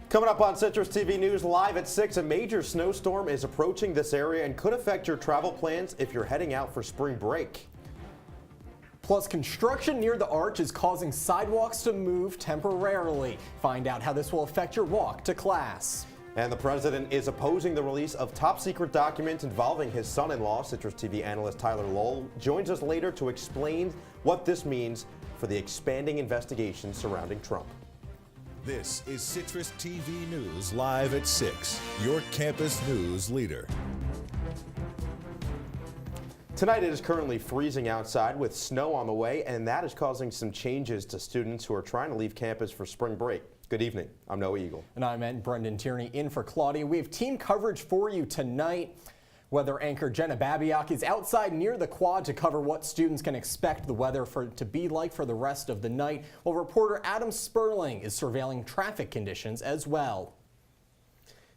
Coming up on Citrus TV News Live at 6, a major snowstorm is approaching this area and could affect your travel plans if you're heading out for spring break. Plus, construction near the arch is causing sidewalks to move temporarily. Find out how this will affect your walk to class. And the president is opposing the release of top secret documents involving his son-in-law. CitrusTV Analyst Tyler Lowell joins us later to explain what this means for the expanding investigation surrounding Trump. This is Citrus TV News Live at 6, your campus news leader. Tonight it is currently freezing outside with snow on the way, and that is causing some changes to students who are trying to leave campus for spring break. Good evening. I'm Noah Eagle. And I'm Brendan Tierney in for Claudia. We have team coverage for you tonight. Weather anchor Jenna Babyak is outside near the quad to cover what students can expect the weather to be like for the rest of the night, while reporter Adam Sperling is surveilling traffic conditions as well.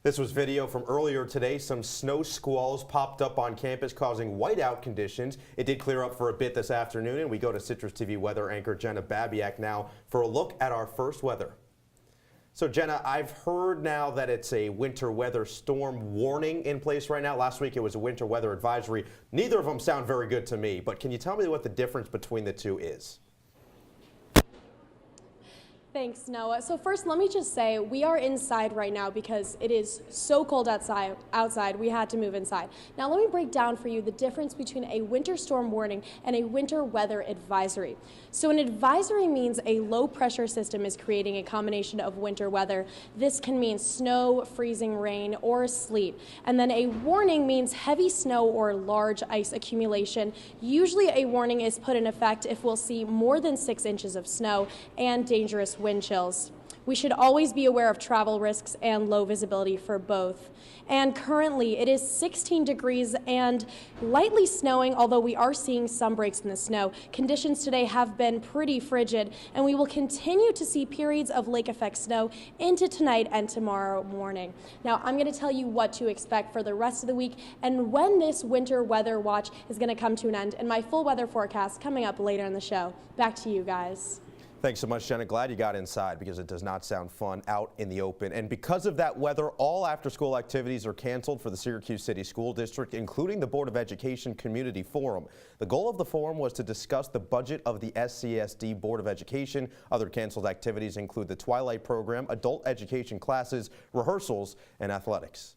This was video from earlier today. Some snow squalls popped up on campus causing whiteout conditions. It did clear up for a bit this afternoon, and we go to Citrus TV weather anchor Jenna Babyak now for a look at our first weather. So Jenna, I've heard now that it's a winter weather storm warning in place right now. Last week it was a winter weather advisory. Neither of them sound very good to me, but can you tell me what the difference between the two is? Thanks, Noah. So first, let me just say we are inside right now because it is so cold outside. We had to move inside. Now let me break down for you the difference between a winter storm warning and a winter weather advisory. So an advisory means a low pressure system is creating a combination of winter weather. This can mean snow, freezing rain, or sleet. And then a warning means heavy snow or large ice accumulation. Usually a warning is put in effect if we'll see more than 6 inches of snow and dangerous wind chills. We should always be aware of travel risks and low visibility for both. And currently it is 16 degrees and lightly snowing, although we are seeing some breaks in the snow. Conditions today have been pretty frigid, and we will continue to see periods of lake effect snow into tonight and tomorrow morning. Now I'm going to tell you what to expect for the rest of the week and when this winter weather watch is going to come to an end, and my full weather forecast coming up later in the show. Back to you guys. Thanks so much, Jenna. Glad you got inside because it does not sound fun out in the open. And because of that weather, all after-school activities are canceled for the Syracuse City School District, including the Board of Education Community Forum. The goal of the forum was to discuss the budget of the SCSD Board of Education. Other canceled activities include the Twilight program, adult education classes, rehearsals, and athletics.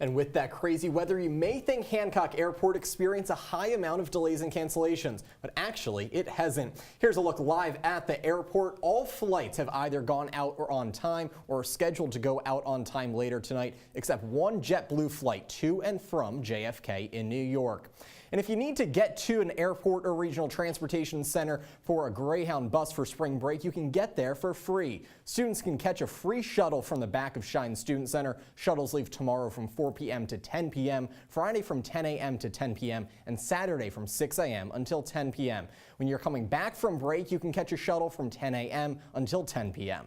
And with that crazy weather, you may think Hancock Airport experienced a high amount of delays and cancellations, but actually it hasn't. Here's a look live at the airport. All flights have either gone out or on time or are scheduled to go out on time later tonight, except one JetBlue flight to and from JFK in New York. And if you need to get to an airport or regional transportation center for a Greyhound bus for spring break, you can get there for free. Students can catch a free shuttle from the back of Shine Student Center. Shuttles leave tomorrow from 4 p.m. to 10 p.m., Friday from 10 a.m. to 10 p.m., and Saturday from 6 a.m. until 10 p.m. When you're coming back from break, you can catch a shuttle from 10 a.m. until 10 p.m.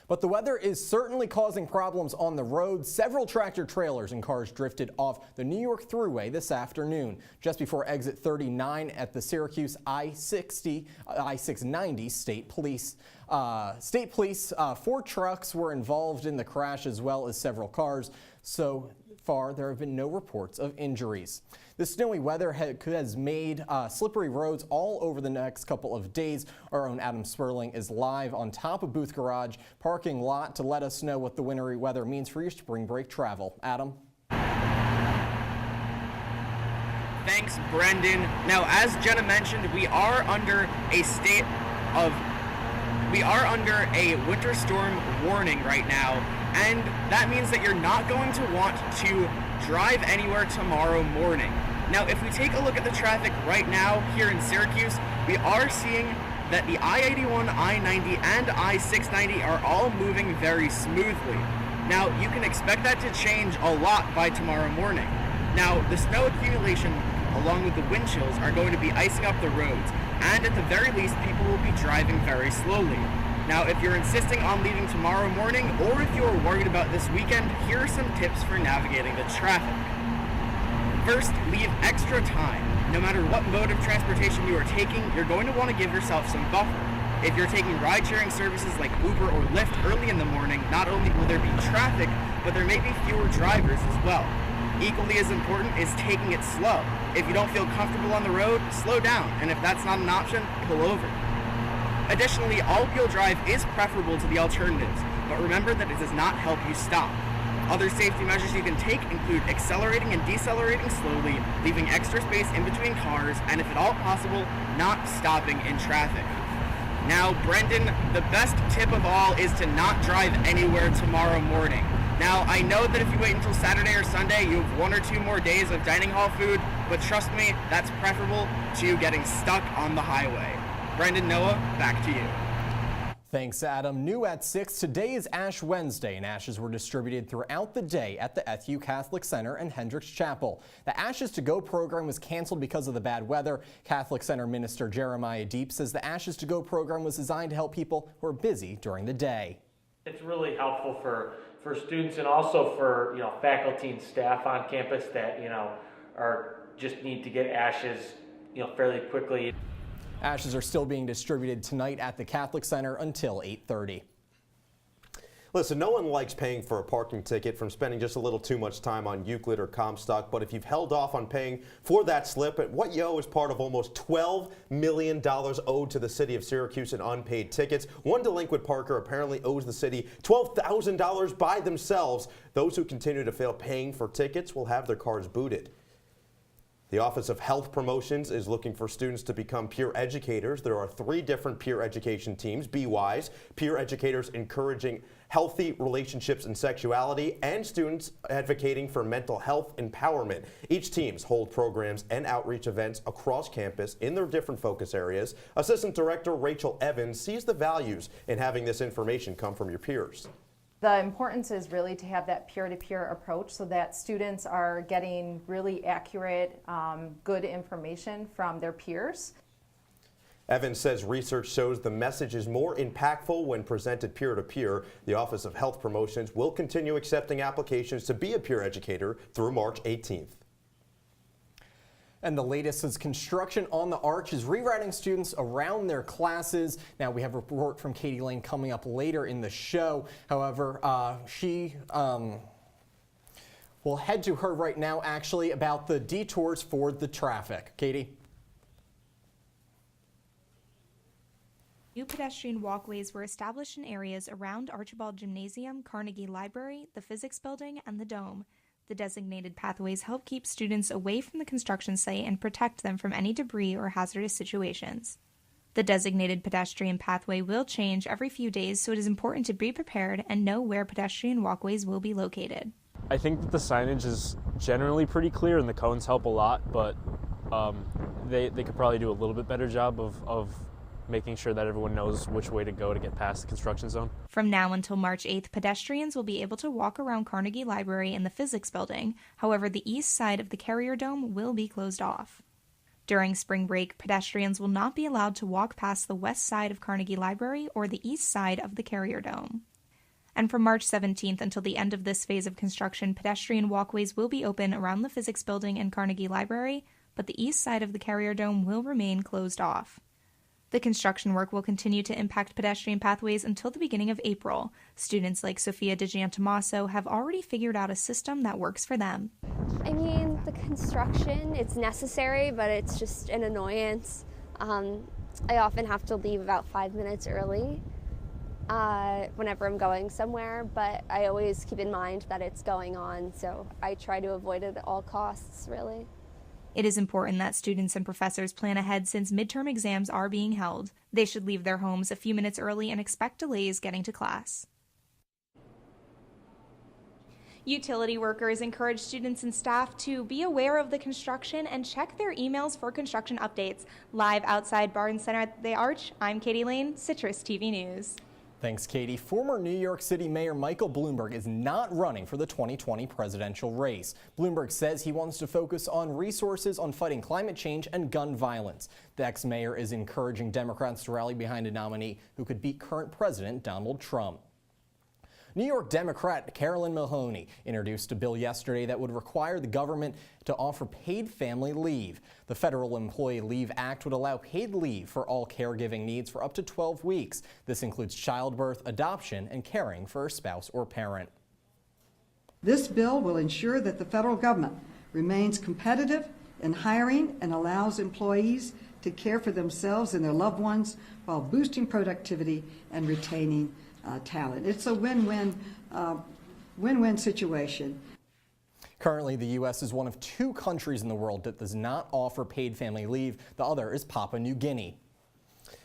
But the weather is certainly causing problems on the road. Several tractor trailers and cars drifted off the New York Thruway this afternoon, just before exit 39 at the Syracuse I-690 State Police. 4 trucks were involved in the crash as well as several cars. So far, there have been no reports of injuries. The snowy weather has made slippery roads all over the next couple of days. Our own Adam Sperling is live on top of Booth Garage parking lot to let us know what the wintry weather means for your spring break travel. Adam? Thanks, Brendan. Now, as Jenna mentioned, we are under a winter storm warning right now, and that means that you're not going to want to drive anywhere tomorrow morning. Now, if we take a look at the traffic right now here in Syracuse, we are seeing that the I-81, I-90, and I-690 are all moving very smoothly. Now, you can expect that to change a lot by tomorrow morning. Now, the snow accumulation along with the wind chills are going to be icing up the roads, and at the very least, people will be driving very slowly. Now, if you're insisting on leaving tomorrow morning, or if you're worried about this weekend, here are some tips for navigating the traffic. First, leave extra time. No matter what mode of transportation you are taking, you're going to want to give yourself some buffer. If you're taking ride-sharing services like Uber or Lyft early in the morning, not only will there be traffic, but there may be fewer drivers as well. Equally as important is taking it slow. If you don't feel comfortable on the road, slow down, and if that's not an option, pull over. Additionally, all-wheel drive is preferable to the alternatives, but remember that it does not help you stop. Other safety measures you can take include accelerating and decelerating slowly, leaving extra space in between cars, and if at all possible, not stopping in traffic. Now, Brendan, the best tip of all is to not drive anywhere tomorrow morning. Now, I know that if you wait until Saturday or Sunday, you have 1 or 2 more days of dining hall food, but trust me, that's preferable to you getting stuck on the highway. Brendan, Noah, back to you. Thanks, Adam. New at 6, today is Ash Wednesday, and ashes were distributed throughout the day at the FU Catholic Center and Hendricks Chapel. The Ashes to Go program was canceled because of the bad weather. Catholic Center Minister Jeremiah Deep says the Ashes to Go program was designed to help people who are busy during the day. It's really helpful for students and also for faculty and staff on campus that are just need to get ashes fairly quickly. Ashes are still being distributed tonight at the Catholic Center until 8:30. Listen, no one likes paying for a parking ticket from spending just a little too much time on Euclid or Comstock, but if you've held off on paying for that slip, what you owe is part of almost $12 million owed to the city of Syracuse in unpaid tickets. One delinquent parker apparently owes the city $12,000 by themselves. Those who continue to fail paying for tickets will have their cars booted. The Office of Health Promotions is looking for students to become peer educators. There are 3 different peer education teams: BWise, peer educators encouraging healthy relationships and sexuality, and students advocating for mental health empowerment. Each teams hold programs and outreach events across campus in their different focus areas. Assistant Director Rachel Evans sees the values in having this information come from your peers. The importance is really to have that peer-to-peer approach so that students are getting really accurate, good information from their peers. Evans says research shows the message is more impactful when presented peer-to-peer. The Office of Health Promotions will continue accepting applications to be a peer educator through March 18th. And the latest is construction on the Arch is rerouting students around their classes. Now, we have a report from Katie Lane coming up later in the show. However, we'll head to her right now, actually, about the detours for the traffic. Katie? New pedestrian walkways were established in areas around Archibald Gymnasium, Carnegie Library, the Physics Building, and the Dome. The designated pathways help keep students away from the construction site and protect them from any debris or hazardous situations. The designated pedestrian pathway will change every few days, so it is important to be prepared and know where pedestrian walkways will be located. I think that the signage is generally pretty clear and the cones help a lot, but they could probably do a little bit better job of making sure that everyone knows which way to go to get past the construction zone. From now until March 8th, pedestrians will be able to walk around Carnegie Library and the Physics Building. However, the east side of the Carrier Dome will be closed off. During spring break, pedestrians will not be allowed to walk past the west side of Carnegie Library or the east side of the Carrier Dome. And from March 17th until the end of this phase of construction, pedestrian walkways will be open around the Physics Building and Carnegie Library, but the east side of the Carrier Dome will remain closed off. The construction work will continue to impact pedestrian pathways until the beginning of April. Students like Sophia DiGiantomaso have already figured out a system that works for them. I mean, the construction, it's necessary, but it's just an annoyance. I often have to leave about 5 minutes early whenever I'm going somewhere, but I always keep in mind that it's going on, so I try to avoid it at all costs, really. It is important that students and professors plan ahead since midterm exams are being held. They should leave their homes a few minutes early and expect delays getting to class. Utility workers encourage students and staff to be aware of the construction and check their emails for construction updates. Live outside Barton Center at the Arch, I'm Katie Lane, CitrusTV News. Thanks, Katie. Former New York City Mayor Michael Bloomberg is not running for the 2020 presidential race. Bloomberg says he wants to focus on resources on fighting climate change and gun violence. The ex-mayor is encouraging Democrats to rally behind a nominee who could beat current President Donald Trump. New York Democrat Carolyn Mahoney introduced a bill yesterday that would require the government to offer paid family leave. The Federal Employee Leave Act would allow paid leave for all caregiving needs for up to 12 weeks. This includes childbirth, adoption, and caring for a spouse or parent. This bill will ensure that the federal government remains competitive in hiring and allows employees to care for themselves and their loved ones while boosting productivity and retaining talent. It's a win-win situation. Currently, the U.S. is one of 2 countries in the world that does not offer paid family leave. The other is Papua New Guinea.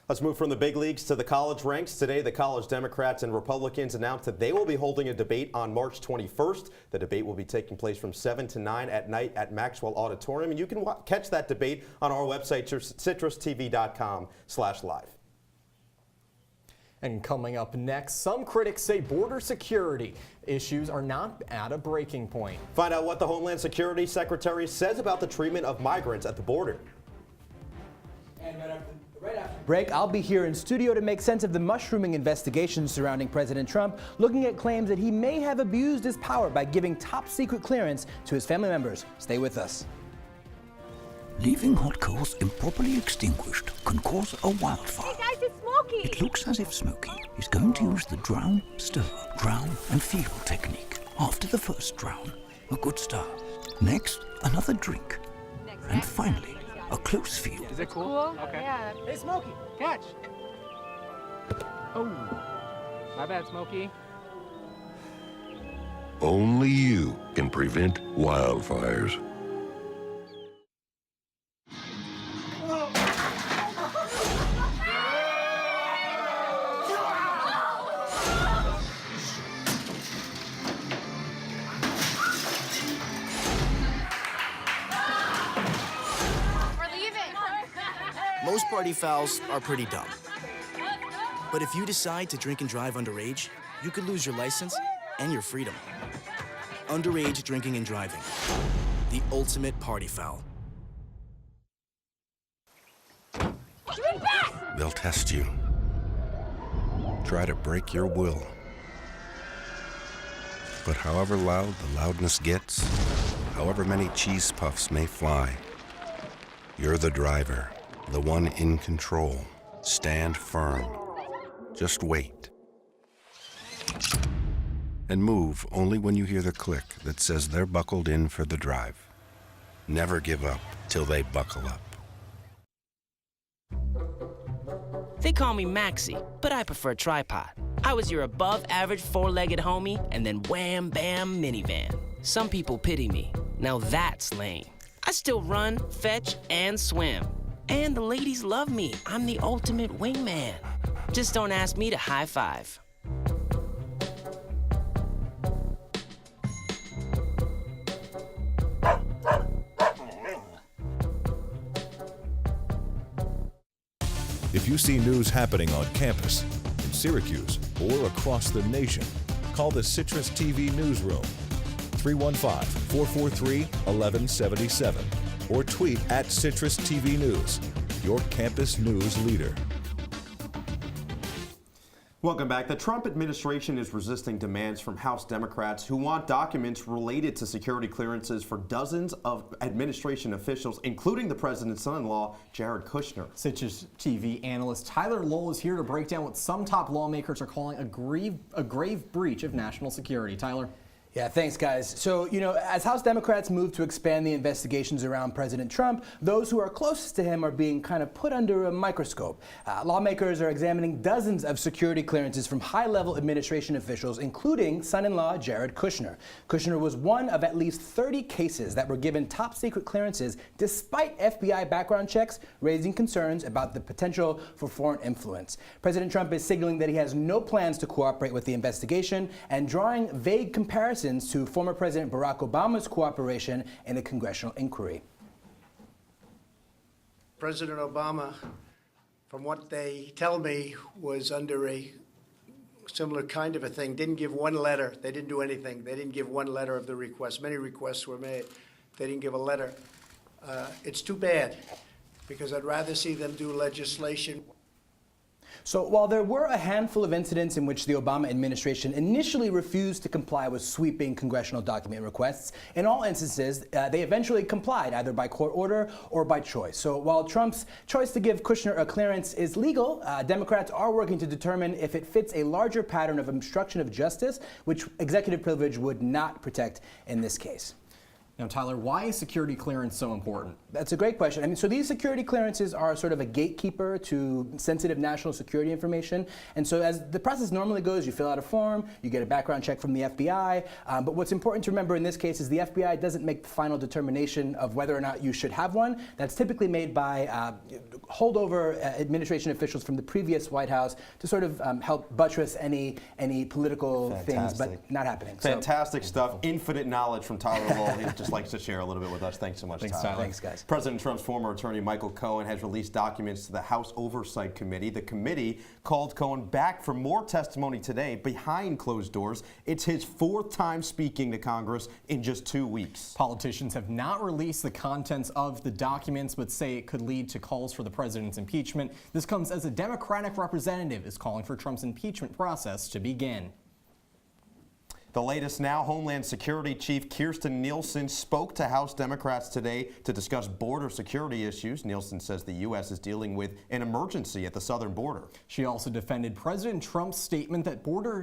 Let's move from the big leagues to the college ranks. Today, the college Democrats and Republicans announced that they will be holding a debate on March 21st. The debate will be taking place from 7 to 9 at night at Maxwell Auditorium, and you can catch that debate on our website, citrustv.com/live. And coming up next, some critics say border security issues are not at a breaking point. Find out what the Homeland Security Secretary says about the treatment of migrants at the border. And right after break, I'll be here in studio to make sense of the mushrooming investigations surrounding President Trump, looking at claims that he may have abused his power by giving top secret clearance to his family members. Stay with us. Leaving hot coals improperly extinguished can cause a wildfire. Hey guys, it's Smokey! It looks as if Smokey is going to use the drown, stir, drown and feel technique. After the first drown, a good start. Next, another drink. And finally, a close feel. Is it cool? Okay. Yeah. Hey, Smokey, catch! Oh, my bad, Smokey. Only you can prevent wildfires. Most party fouls are pretty dumb. But if you decide to drink and drive underage, you could lose your license and your freedom. Underage drinking and driving. The ultimate party foul. They'll test you. Try to break your will. But however loud the loudness gets, however many cheese puffs may fly, you're the driver. The one in control. Stand firm. Just wait. And move only when you hear the click that says they're buckled in for the drive. Never give up till they buckle up. They call me Maxie, but I prefer tripod. I was your above-average four-legged homie, and then wham, bam, minivan. Some people pity me. Now that's lame. I still run, fetch, and swim. And the ladies love me. I'm the ultimate wingman. Just don't ask me to high five. If you see news happening on campus, in Syracuse, or across the nation, call the Citrus TV Newsroom, 315-443-1177, or tweet at CitrusTV News, your campus news leader. Welcome back. The Trump administration is resisting demands from House Democrats who want documents related to security clearances for dozens of administration officials, including the president's son-in-law, Jared Kushner. CitrusTV Analyst Tyler Lowell is here to break down what some top lawmakers are calling a grave breach of national security. Tyler? Yeah, thanks, guys. So, as House Democrats move to expand the investigations around President Trump, those who are closest to him are being kind of put under a microscope. Lawmakers are examining dozens of security clearances from high-level administration officials, including son-in-law Jared Kushner. Kushner was one of at least 30 cases that were given top-secret clearances despite FBI background checks, raising concerns about the potential for foreign influence. President Trump is signaling that he has no plans to cooperate with the investigation and drawing vague comparisons to former President Barack Obama's cooperation in a congressional inquiry. President Obama, from what they tell me, was under a similar kind of a thing. Didn't give one letter. They didn't do anything. They didn't give one letter of the request. Many requests were made. They didn't give a letter. It's too bad, because I'd rather see them do legislation. So while there were a handful of incidents in which the Obama administration initially refused to comply with sweeping congressional document requests, in all instances, they eventually complied, either by court order or by choice. So while Trump's choice to give Kushner a clearance is legal, Democrats are working to determine if it fits a larger pattern of obstruction of justice, which executive privilege would not protect in this case. Now, Tyler, why is security clearance so important? That's a great question. I mean, so these security clearances are sort of a gatekeeper to sensitive national security information. And so as the process normally goes, you fill out a form, you get a background check from the FBI. But what's important to remember in this case is the FBI doesn't make the final determination of whether or not you should have one. That's typically made by holdover administration officials from the previous White House to sort of help buttress any political things, but not happening. Fantastic stuff. Infinite knowledge from Tyler Lowell. He just likes to share a little bit with us. Thanks so much, Tyler. Thanks, guys. President Trump's former attorney Michael Cohen has released documents to the House Oversight Committee. The committee called Cohen back for more testimony today behind closed doors. It's his fourth time speaking to Congress in just 2 weeks. Politicians have not released the contents of the documents, but say it could lead to calls for the president's impeachment. This comes as a Democratic representative is calling for Trump's impeachment process to begin. The latest now, Homeland Security Chief Kirstjen Nielsen spoke to House Democrats today to discuss border security issues. Nielsen says the U.S. is dealing with an emergency at the southern border. She also defended President Trump's statement that border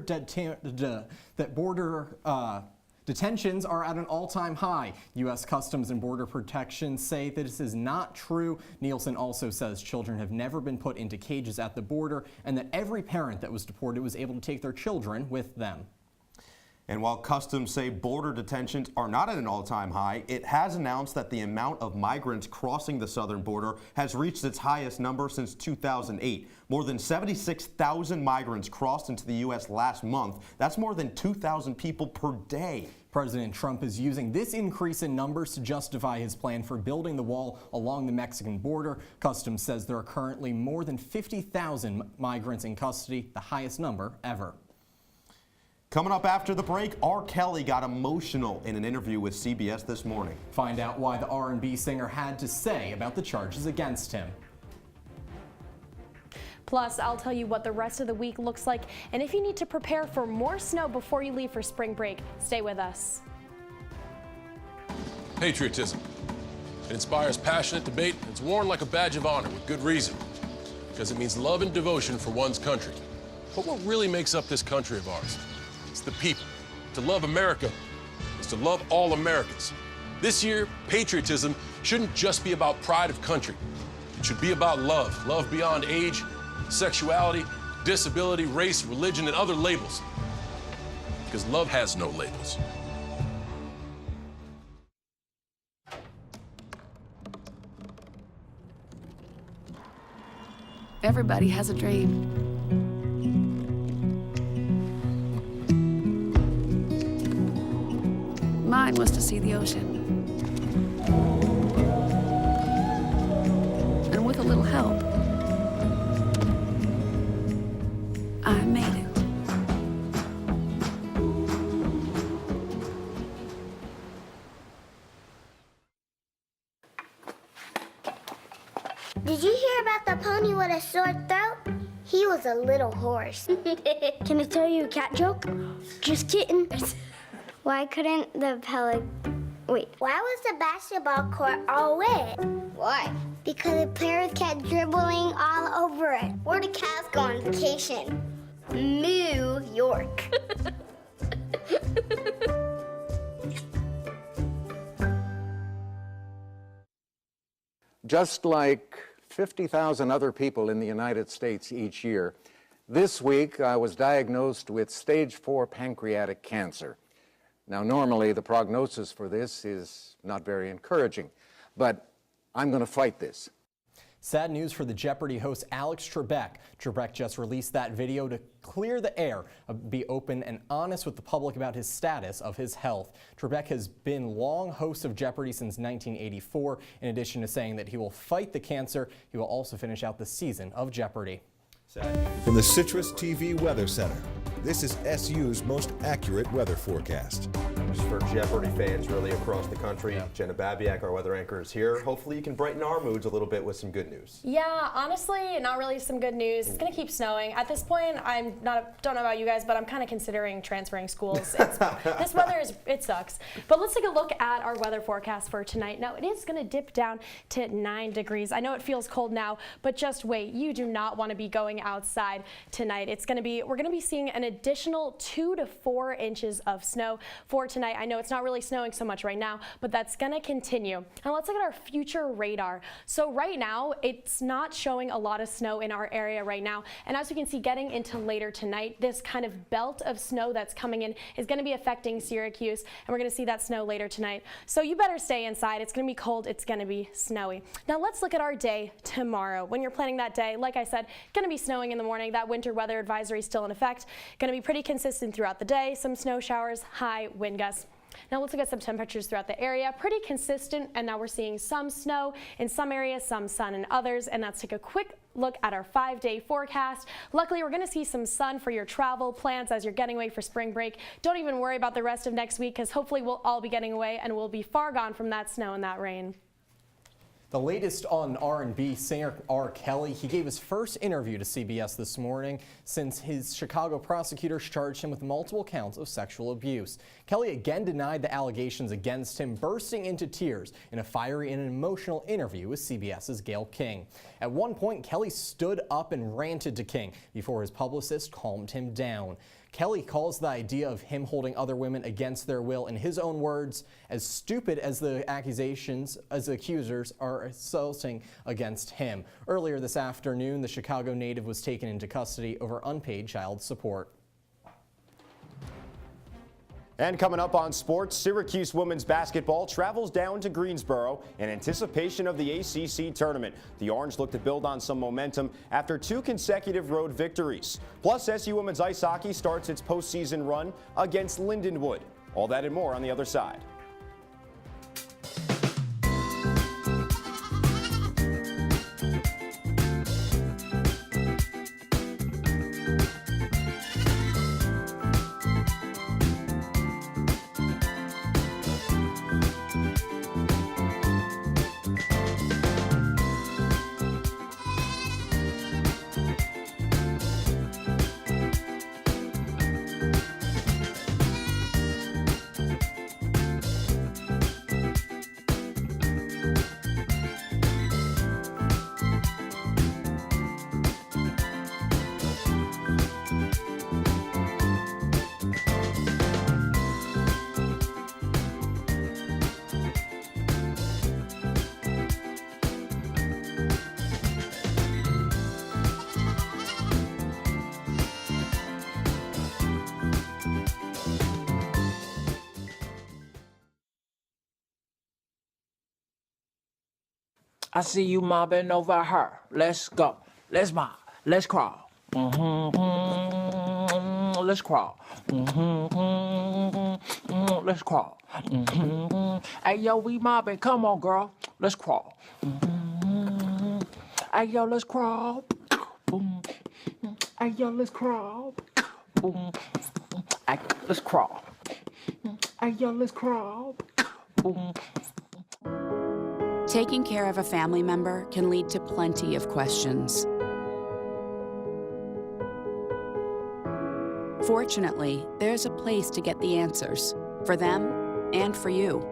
detentions are at an all-time high. U.S. Customs and Border Protection say that this is not true. Nielsen also says children have never been put into cages at the border and that every parent that was deported was able to take their children with them. And while Customs say border detentions are not at an all-time high, it has announced that the amount of migrants crossing the southern border has reached its highest number since 2008. More than 76,000 migrants crossed into the U.S. last month. That's more than 2,000 people per day. President Trump is using this increase in numbers to justify his plan for building the wall along the Mexican border. Customs says there are currently more than 50,000 migrants in custody, the highest number ever. Coming up after the break, R. Kelly got emotional in an interview with CBS this morning. Find out why the R&B singer had to say about the charges against him. Plus, I'll tell you what the rest of the week looks like, and if you need to prepare for more snow before you leave for spring break, stay with us. Patriotism. It inspires passionate debate. It's worn like a badge of honor with good reason, because it means love and devotion for one's country. But what really makes up this country of ours? It's the people. To love America is to love all Americans. This year, patriotism shouldn't just be about pride of country. It should be about love. Love beyond age, sexuality, disability, race, religion, and other labels. Because love has no labels. Everybody has a dream. Mine was to see the ocean. And with a little help, I made it. Did you hear about the pony with a sore throat? He was a little horse. Can I tell you a cat joke? Just kidding. Why couldn't the Why was the basketball court all wet? Why? Because the players kept dribbling all over it. Where do cats go on vacation? New York. Just like 50,000 other people in the United States each year, this week I was diagnosed with stage 4 pancreatic cancer. Now, normally the prognosis for this is not very encouraging, but I'm going to fight this. Sad news for the Jeopardy host Alex Trebek. Trebek just released that video to clear the air, be open and honest with the public about his status of his health. Trebek has been long host of Jeopardy since 1984. In addition to saying that he will fight the cancer, he will also finish out the season of Jeopardy. From the CitrusTV Weather Center, this is SU's most accurate weather forecast. news for Jeopardy fans really across the country. Jenna Babyak, our weather anchor, is here. Hopefully you can brighten our moods a little bit with some good news. Yeah, honestly, not really some good news. It's going to keep snowing. At this point, don't know about you guys, but I'm kind of considering transferring schools. This weather, it sucks. But let's take a look at our weather forecast for tonight. Now, it is going to dip down to 9 degrees. I know it feels cold now, but just wait. You do not want to be going outside tonight. We're going to be seeing an additional 2 to 4 inches of snow for tonight. I know it's not really snowing so much right now, but that's going to continue. Now let's look at our future radar. So right now, it's not showing a lot of snow in our area right now. And as you can see, getting into later tonight, this kind of belt of snow that's coming in is going to be affecting Syracuse, and we're going to see that snow later tonight. So you better stay inside. It's going to be cold. It's going to be snowy. Now let's look at our day tomorrow. When you're planning that day, like I said, going to be snowing in the morning. That winter weather advisory is still in effect. Going to be pretty consistent throughout the day. Some snow showers, high wind gusts. Now let's look at some temperatures throughout the area. Pretty consistent, and now we're seeing some snow in some areas, some sun in others, and let's take a quick look at our 5-day forecast. Luckily, we're going to see some sun for your travel plans as you're getting away for spring break. Don't even worry about the rest of next week, because hopefully we'll all be getting away and we'll be far gone from that snow and that rain. The latest on R&B singer R. Kelly. He gave his first interview to CBS this morning since his Chicago prosecutors charged him with multiple counts of sexual abuse. Kelly again denied the allegations against him, bursting into tears in a fiery and emotional interview with CBS's Gayle King. At one point, Kelly stood up and ranted to King before his publicist calmed him down. Kelly calls the idea of him holding other women against their will, in his own words, as stupid as the accusations as the accusers are assaulting against him. Earlier this afternoon, the Chicago native was taken into custody over unpaid child support. And coming up on sports, Syracuse women's basketball travels down to Greensboro in anticipation of the ACC tournament. The Orange look to build on some momentum after 2 consecutive road victories. Plus, SU women's ice hockey starts its postseason run against Lindenwood. All that and more on the other side. I see you mobbing over her. Let's go. Let's mob. Let's crawl. Let's crawl. Let's crawl. Hey, yo, we mobbing. Come on, girl. Let's crawl. Hey, yo, let's crawl. Hey, yo, let's crawl. Hey, let's crawl. Hey, yo, let's crawl. Taking care of a family member can lead to plenty of questions. Fortunately, there's a place to get the answers, for them and for you.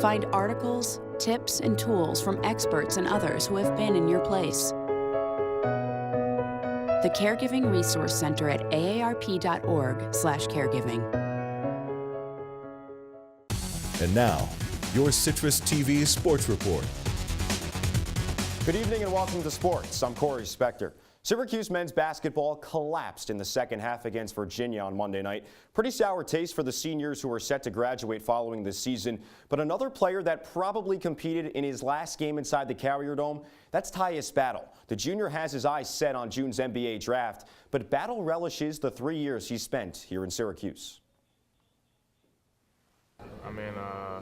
Find articles, tips, and tools from experts and others who have been in your place. The Caregiving Resource Center at aarp.org/caregiving. And now, your CitrusTV Sports Report. Good evening and welcome to sports. I'm Corey Spector. Syracuse men's basketball collapsed in the second half against Virginia on Monday night. Pretty sour taste for the seniors who are set to graduate following this season. But another player that probably competed in his last game inside the Carrier Dome, that's Tyus Battle. The junior has his eyes set on June's NBA draft, but Battle relishes the 3 years he spent here in Syracuse. I mean, a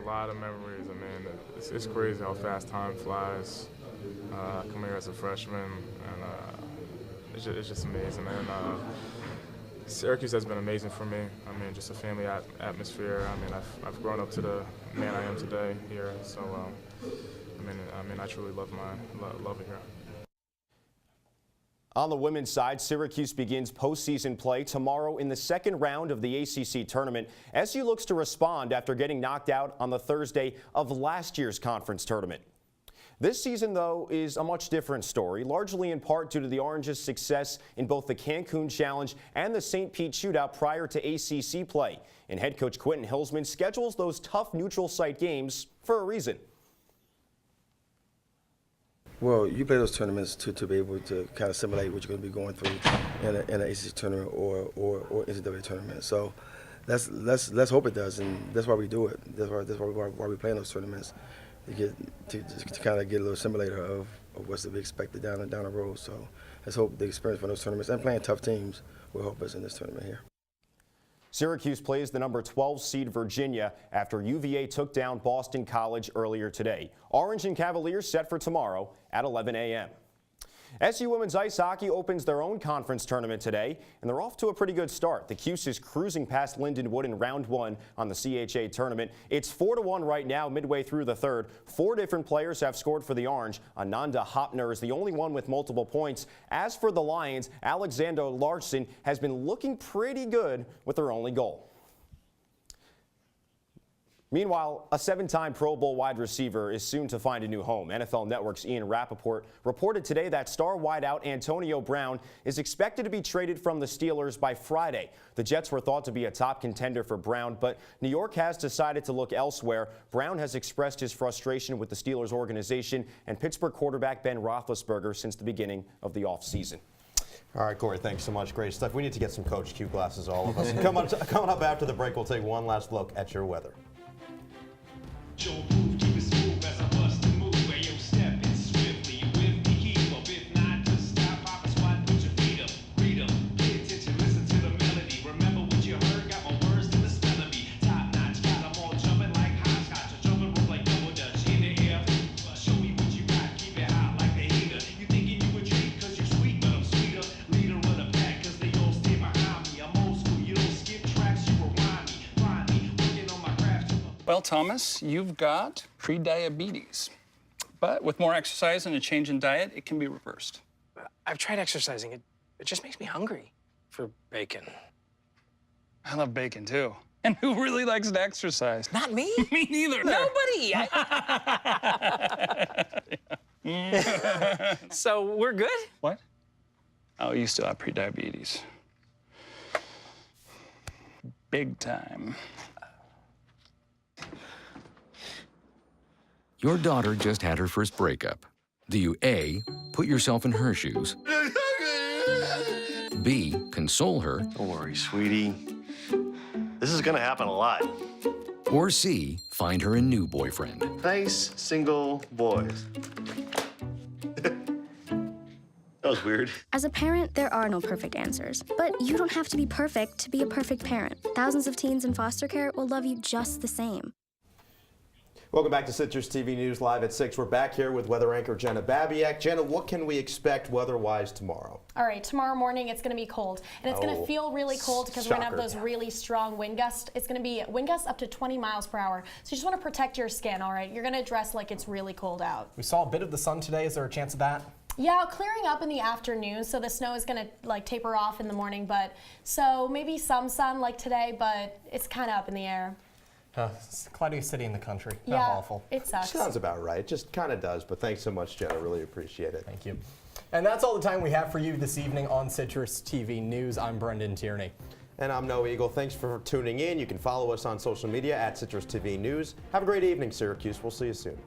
lot of memories. I mean, it's crazy how fast time flies. Coming here as a freshman, and it's just amazing. And Syracuse has been amazing for me. I mean, just a family atmosphere. I mean, I've grown up to the man I am today here. So, I mean, I truly love it here. On the women's side, Syracuse begins postseason play tomorrow in the second round of the ACC tournament. SU looks to respond after getting knocked out on the Thursday of last year's conference tournament. This season, though, is a much different story, largely in part due to the Orange's success in both the Cancun Challenge and the St. Pete Shootout prior to ACC play. And head coach Quentin Hillsman schedules those tough neutral site games for a reason. Well, you play those tournaments to be able to kind of simulate what you're going to be going through in an ACC tournament or NCAA tournament. So let's hope it does, and that's why we do it. That's why we play in those tournaments. To kind of get a little simulator of what's to be expected down the road. So let's hope the experience from those tournaments and playing tough teams will help us in this tournament here. Syracuse plays the number 12 seed Virginia after UVA took down Boston College earlier today. Orange and Cavaliers set for tomorrow at 11 a.m. SU women's ice hockey opens their own conference tournament today, and they're off to a pretty good start. The Cuse is cruising past Lindenwood in round 1 on the CHA tournament. It's 4-1 right now, midway through the third. 4 different players have scored for the Orange. Ananda Hopner is the only one with multiple points. As for the Lions, Alexander Larson has been looking pretty good with their only goal. Meanwhile, a 7-time Pro Bowl wide receiver is soon to find a new home. NFL Network's Ian Rappaport reported today that star wideout Antonio Brown is expected to be traded from the Steelers by Friday. The Jets were thought to be a top contender for Brown, but New York has decided to look elsewhere. Brown has expressed his frustration with the Steelers organization and Pittsburgh quarterback Ben Roethlisberger since the beginning of the offseason. All right, Corey, thanks so much. Great stuff. We need to get some Coach Q glasses, all of us. Coming up after the break, we'll take one last look at your weather. Well, Thomas, you've got pre-diabetes. But with more exercise and a change in diet, it can be reversed. I've tried exercising. It just makes me hungry for bacon. I love bacon, too. And who really likes to exercise? Not me. Me neither. Nobody. So we're good? What? Oh, you still have pre-diabetes. Big time. Your daughter just had her first breakup. Do you A, put yourself in her shoes, B, console her, don't worry, sweetie. This is gonna happen a lot. or C, find her a new boyfriend? Nice, single boys. That was weird. As a parent, there are no perfect answers. But you don't have to be perfect to be a perfect parent. Thousands of teens in foster care will love you just the same. Welcome back to Citrus TV News Live at 6. We're back here with weather anchor Jenna Babyak. Jenna, what can we expect weather-wise tomorrow? All right, tomorrow morning it's going to be cold, and it's going to feel really cold because we're going to have those really strong wind gusts. It's going to be wind gusts up to 20 miles per hour. So you just want to protect your skin, all right? You're going to dress like it's really cold out. We saw a bit of the sun today. Is there a chance of that? Yeah, clearing up in the afternoon, so the snow is going to like taper off in the morning, but so maybe some sun like today, but it's kind of up in the air. It's the cloudiest city in the country. Yeah, awful. It sucks. Sounds about right. Just kind of does, but thanks so much, Jenna. Really appreciate it. Thank you. And that's all the time we have for you this evening on Citrus TV News. I'm Brendan Tierney. And I'm Noah Eagle. Thanks for tuning in. You can follow us on social media at CitrusTV News. Have a great evening, Syracuse. We'll see you soon.